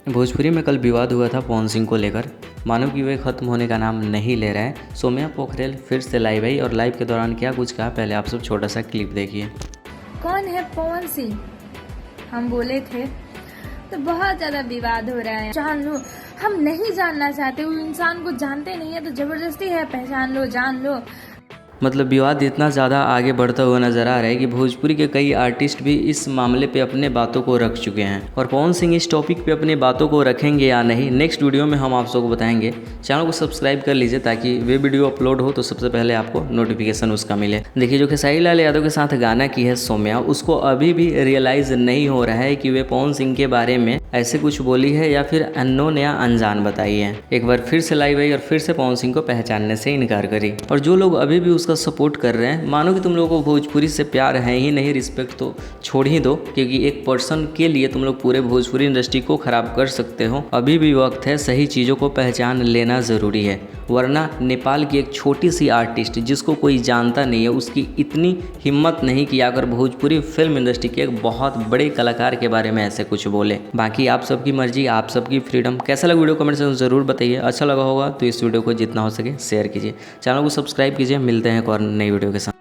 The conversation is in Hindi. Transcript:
भोजपुरी में कल विवाद हुआ था पवन सिंह को लेकर। मानो कि वे खत्म होने का नाम नहीं ले रहा है। सौम्या पोखरेल फिर से लाइव आई और लाइव के दौरान क्या कुछ कहा, पहले आप सब छोटा सा क्लिप देखिए। कौन है पवन सिंह, हम बोले थे तो बहुत ज्यादा विवाद हो रहा है। जान लो, हम नहीं जानना चाहते, वो इंसान को जानते नहीं है तो जबरदस्ती है पहचान लो, जान लो। मतलब विवाद इतना ज़्यादा आगे बढ़ता हुआ नजर आ रहा है कि भोजपुरी के कई आर्टिस्ट भी इस मामले पे अपने बातों को रख चुके हैं और पवन सिंह इस टॉपिक पे अपनी बातों को रखेंगे या नहीं, नेक्स्ट वीडियो में हम आप सबको बताएंगे। चैनल को सब्सक्राइब कर लीजिए ताकि वे वीडियो अपलोड हो तो सबसे पहले आपको नोटिफिकेशन उसका मिले। देखिए, जो खेसारी लाल यादव के साथ गाना की है सौम्या, उसको अभी भी रियलाइज़ नहीं हो रहा है कि वे पवन सिंह के बारे में ऐसे कुछ बोली है या फिर अननोन या अनजान बताई है। एक बार फिर से लाइव आई और फिर से पवन सिंह को पहचानने से इनकार करी। और जो लोग अभी भी उसका सपोर्ट कर रहे हैं, मानो कि तुम लोगों को भोजपुरी से प्यार है ही नहीं, रिस्पेक्ट तो छोड़ ही दो, क्योंकि एक पर्सन के लिए तुम लोग पूरे भोजपुरी इंडस्ट्री को खराब कर सकते हो। अभी भी वक्त है, सही चीज़ों को पहचान लेना ज़रूरी है, वरना नेपाल की एक छोटी सी आर्टिस्ट जिसको कोई जानता नहीं है, उसकी इतनी हिम्मत नहीं कि आकर भोजपुरी फिल्म इंडस्ट्री के एक बहुत बड़े कलाकार के बारे में ऐसे कुछ बोले। बाकी आप सबकी मर्जी, आप सबकी फ्रीडम। कैसा लगा वीडियो कमेंट से ज़रूर बताइए। अच्छा लगा होगा तो इस वीडियो को जितना हो सके शेयर कीजिए, चैनल को सब्सक्राइब कीजिए। मिलते हैं एक और नई वीडियो के साथ।